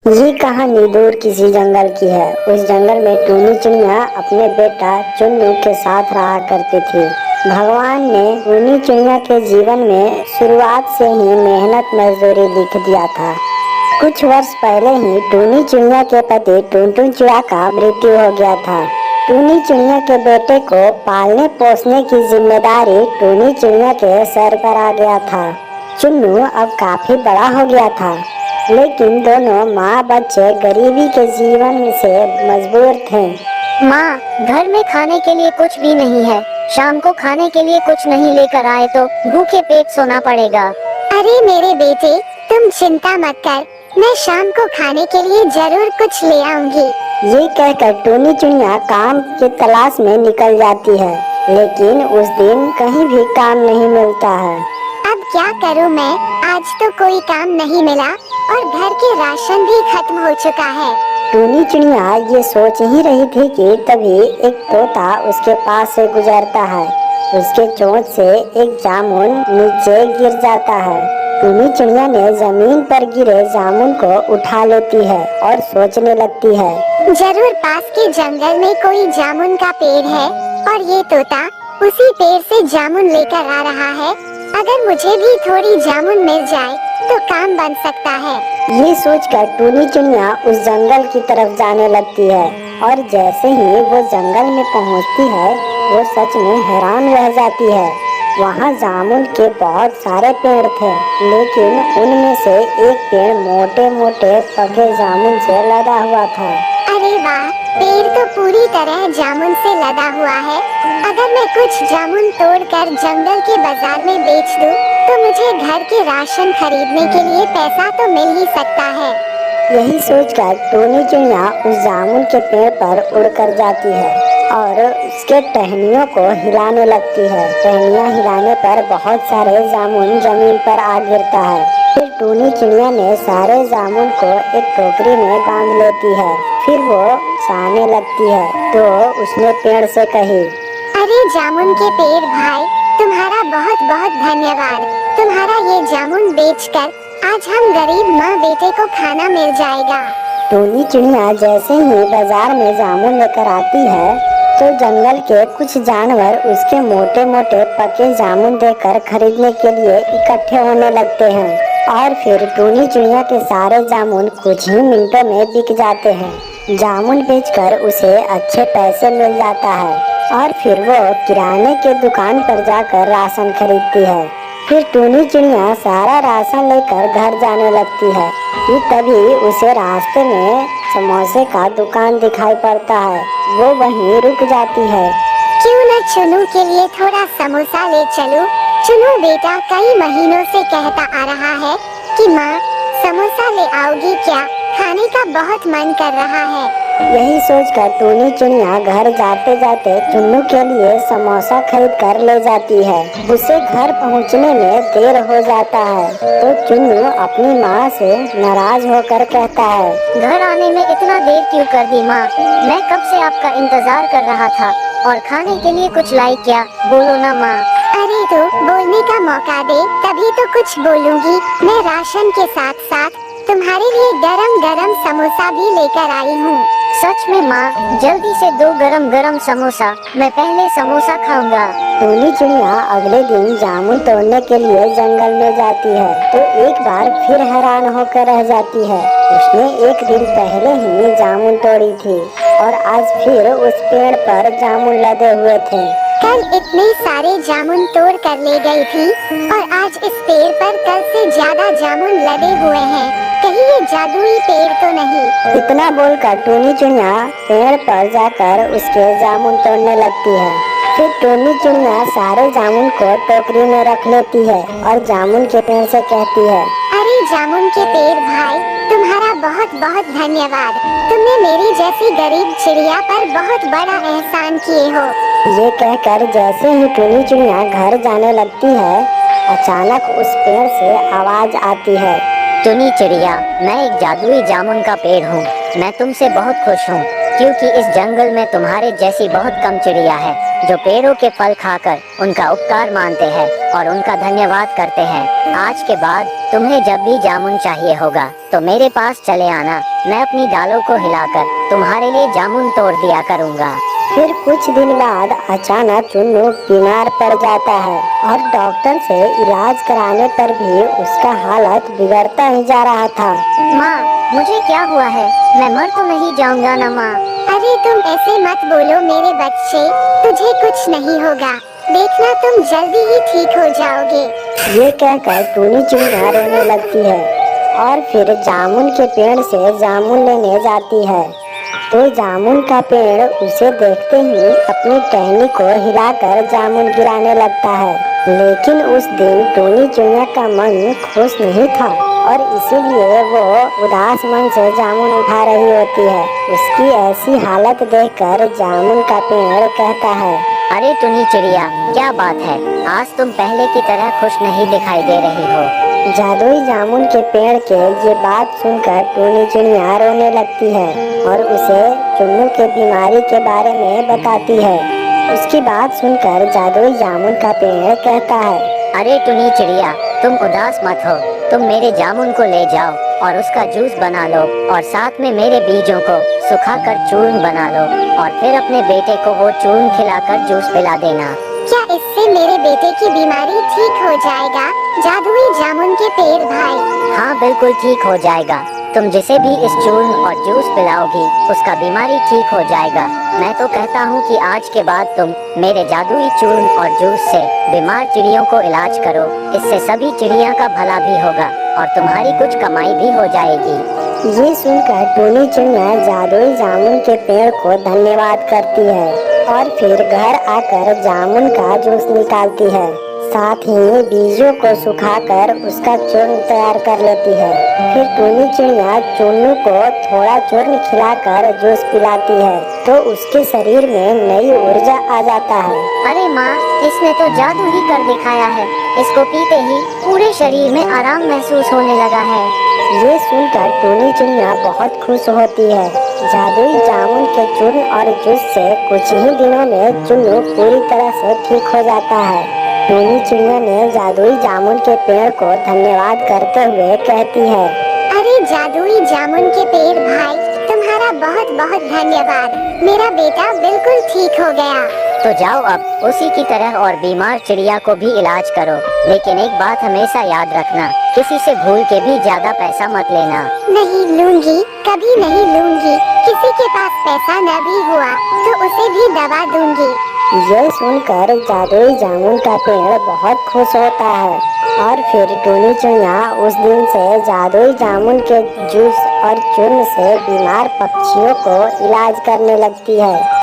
ये कहानी दूर किसी जंगल की है। उस जंगल में टूनी चिड़िया अपने बेटा चुन्नू के साथ रहा करती थी। भगवान ने टूनी चिड़िया के जीवन में शुरुआत से ही मेहनत मजदूरी लिख दिया था। कुछ वर्ष पहले ही टूनी चिड़िया के पति टुनटुन चिड़िया का मृत्यु हो गया था। टूनी चिड़िया के बेटे को पालने पोसने की जिम्मेदारी टूनी चिड़िया के सर पर आ गया था। चुन्नू अब काफी बड़ा हो गया था, लेकिन दोनों माँ बच्चे गरीबी के जीवन से मजबूर थे। माँ, घर में खाने के लिए कुछ भी नहीं है। शाम को खाने के लिए कुछ नहीं लेकर आए तो भूखे पेट सोना पड़ेगा। अरे मेरे बेटे, तुम चिंता मत कर, मैं शाम को खाने के लिए जरूर कुछ ले आऊंगी। ये कहकर टूनी चिड़िया काम की तलाश में निकल जाती है, लेकिन उस दिन कहीं भी काम नहीं मिलता है। अब क्या करूँ मैं? आज तो कोई काम नहीं मिला और घर के राशन भी खत्म हो चुका है। टूनी चिड़िया ये सोच ही रही थी कि तभी एक तोता उसके पास से गुजरता है। उसके चोंच से एक जामुन नीचे गिर जाता है। टूनी चिड़िया ने जमीन पर गिरे जामुन को उठा लेती है और सोचने लगती है, जरूर पास के जंगल में कोई जामुन का पेड़ है और ये तोता उसी पेड़ से जामुन लेकर आ रहा है। अगर मुझे भी थोड़ी जामुन मिल जाए तो काम बन सकता है। ये सोचकर टूनी चिड़िया उस जंगल की तरफ जाने लगती है और जैसे ही वो जंगल में पहुंचती है, वो सच में हैरान रह जाती है। वहाँ जामुन के बहुत सारे पेड़ थे, लेकिन उनमें से एक पेड़ मोटे मोटे पके जामुन से लदा हुआ था। अरे वाह, पेड़ तो पूरी तरह जामुन से लदा हुआ है। अगर मैं कुछ जामुन तोड़कर जंगल के बाजार में बेच दूं, तो मुझे घर के राशन खरीदने के लिए पैसा तो मिल ही सकता है। यही सोचकर टूनी चिड़िया उस जामुन के पेड़ पर उड़कर जाती है और उसके टहनियों को हिलाने लगती है। टहनियाँ हिलाने पर बहुत सारे जामुन जमीन पर आ गिरता है। फिर टूनी चिड़िया ने सारे जामुन को एक टोकरी में बांध लेती है। फिर वो जाने लगती है तो उसने पेड़ से कही, अरे जामुन के पेड़ भाई, तुम्हारा बहुत बहुत धन्यवाद। तुम्हारा ये जामुन बेचकर आज हम गरीब माँ बेटे को खाना मिल जाएगा। टूनी चिड़िया जैसे ही बाजार में जामुन लेकर आती है तो जंगल के कुछ जानवर उसके मोटे मोटे पके जामुन देकर खरीदने के लिए इकट्ठे होने लगते हैं और फिर टूनी चिड़िया के सारे जामुन कुछ ही मिनटों में बिक जाते हैं। जामुन बेचकर उसे अच्छे पैसे मिल जाता है और फिर वो किराने के दुकान पर जाकर राशन खरीदती है। फिर टूनी चिड़िया सारा राशन लेकर घर जाने लगती है कि तभी उसे रास्ते में समोसे का दुकान दिखाई पड़ता है। वो वहीं रुक जाती है। क्यों न चुन्नू के लिए थोड़ा समोसा ले चलूं? चुन्नू बेटा कई महीनों से कहता आ रहा है कि माँ समोसा ले आओगी क्या? खाने का बहुत मन कर रहा है। यही सोचकर टूनी चिड़िया घर जाते जाते चुन्नू के लिए समोसा खरीद कर ले जाती है। उसे घर पहुंचने में देर हो जाता है तो चुन्नू अपनी माँ से नाराज होकर कहता है, घर आने में इतना देर क्यों कर दी माँ? मैं कब से आपका इंतजार कर रहा था और खाने के लिए कुछ लाई क्या? बोलो ना माँ। अरे तो बोलने का मौका दे, तभी तो कुछ बोलूँगी। मैं राशन के साथ साथ तुम्हारे लिए गरम गरम समोसा भी लेकर आई हूँ। सच में माँ, जल्दी से दो गरम गरम समोसा, मैं पहले समोसा खाऊंगा। टूनी चिड़िया अगले दिन जामुन तोड़ने के लिए जंगल में जाती है तो एक बार फिर हैरान होकर रह जाती है। उसने एक दिन पहले ही जामुन तोड़ी थी और आज फिर उस पेड़ पर जामुन लदे हुए थे। कल इतने सारे जामुन तोड़ कर ले गई थी और आज इस पेड़ पर कल से ज्यादा जामुन लदे हुए हैं। कहीं ये जादुई पेड़ तो नहीं? इतना बोलकर टूनी चिड़िया पेड़ पर जाकर उसके जामुन तोड़ने लगती है। फिर टूनी चिड़िया सारे जामुन को टोकरी में रख लेती है और जामुन के पेड़ से कहती है, अरे जामुन के पेड़ भाई, तुम्हारा बहुत बहुत धन्यवाद। तुमने मेरी जैसी गरीब चिड़िया पर बहुत बड़ा एहसान किए हो। ये कहकर जैसे ही टूनी चिड़िया घर जाने लगती है, अचानक उस पेड़ से आवाज आती है, टूनी चिड़िया, मैं एक जादुई जामुन का पेड़ हूँ। मैं तुमसे बहुत खुश हूँ क्योंकि इस जंगल में तुम्हारे जैसी बहुत कम चिड़िया है। जो पेड़ों के फल खाकर उनका उपकार मानते हैं और उनका धन्यवाद करते हैं। आज के बाद तुम्हें जब भी जामुन चाहिए होगा तो मेरे पास चले आना। मैं अपनी डालों को हिलाकर तुम्हारे लिए जामुन तोड़ दिया करूँगा। फिर कुछ दिन बाद अचानक चुन्नू बीमार पड़ जाता है और डॉक्टर से इलाज कराने पर भी उसका हालत बिगड़ता ही जा रहा था। माँ, मुझे क्या हुआ है? मैं मर तो नहीं जाऊंगा ना माँ? अरे तुम ऐसे मत बोलो मेरे बच्चे, तुझे कुछ नहीं होगा। देखना तुम जल्दी ही ठीक हो जाओगे। ये कहकर टूनी चिड़िया रोने लगती है और फिर जामुन के पेड़ से जामुन लेने जाती है। तो जामुन का पेड़ उसे देखते ही अपनी टहनी को हिलाकर जामुन गिराने लगता है। लेकिन उस दिन टूनी चिड़िया का मन खुश नहीं था और इसीलिए वो उदास मन से जामुन उठा रही होती है। उसकी ऐसी हालत देखकर जामुन का पेड़ कहता है, अरे टुनी चिड़िया, क्या बात है? आज तुम पहले की तरह खुश नहीं दिखाई दे रही हो। जादुई जामुन के पेड़ के ये बात सुनकर टूनी चिड़िया रोने लगती है और उसे चुन्नू के बीमारी के बारे में बताती है। उसकी बात सुनकर जादुई जामुन का पेड़ कहता है, अरे टुनी चिड़िया, तुम उदास मत हो। तुम मेरे जामुन को ले जाओ और उसका जूस बना लो और साथ में मेरे बीजों को सुखाकर चूर्ण बना लो और फिर अपने बेटे को वो चूर्ण खिलाकर जूस पिला देना। क्या इससे मेरे बेटे की बीमारी ठीक हो जाएगा जादुई जामुन के पेड़ भाई? हाँ, बिल्कुल ठीक हो जाएगा। तुम जिसे भी इस चूर्ण और जूस पिलाओगी उसका बीमारी ठीक हो जाएगा। मैं तो कहता हूँ कि आज के बाद तुम मेरे जादुई चूर्ण और जूस से बीमार चिड़ियों को इलाज करो। इससे सभी चिड़िया का भला भी होगा और तुम्हारी कुछ कमाई भी हो जाएगी। ये सुनकर टूनी चिड़िया जादुई जामुन के पेड़ को धन्यवाद करती है और फिर घर आकर जामुन का जूस निकालती है। साथ ही बीजों को सुखाकर उसका चूर्ण तैयार कर लेती है। फिर टूनी चिड़िया चुन्नू को थोड़ा चूर्ण खिलाकर जूस पिलाती है तो उसके शरीर में नई ऊर्जा आ जाता है। अरे माँ, इसने तो जादू ही कर दिखाया है। इसको पीते ही पूरे शरीर में आराम महसूस होने लगा है। ये सुनकर टूनी चिड़िया बहुत खुश होती है। जादुई जामुन के चूर्ण और जूस से कुछ ही दिनों में चुन्नू पूरी तरह से ठीक हो जाता है। टूनी चिड़िया ने जादुई जामुन के पेड़ को धन्यवाद करते हुए कहती है, अरे जादुई जामुन के पेड़ भाई, तुम्हारा बहुत बहुत धन्यवाद। मेरा बेटा बिल्कुल ठीक हो गया। तो जाओ अब उसी की तरह और बीमार चिड़िया को भी इलाज करो। लेकिन एक बात हमेशा याद रखना, किसी से भूल के भी ज्यादा पैसा मत लेना। नहीं लूंगी, कभी नहीं लूंगी। किसी के पास पैसा न भी हुआ तो उसे भी दवा दूंगी। ये सुनकर जादुई जामुन का पेड़ बहुत खुश होता है और फिर टूनी चिड़िया उस दिन से जादुई जामुन के जूस और चूर्ण से बीमार पक्षियों को इलाज करने लगती है।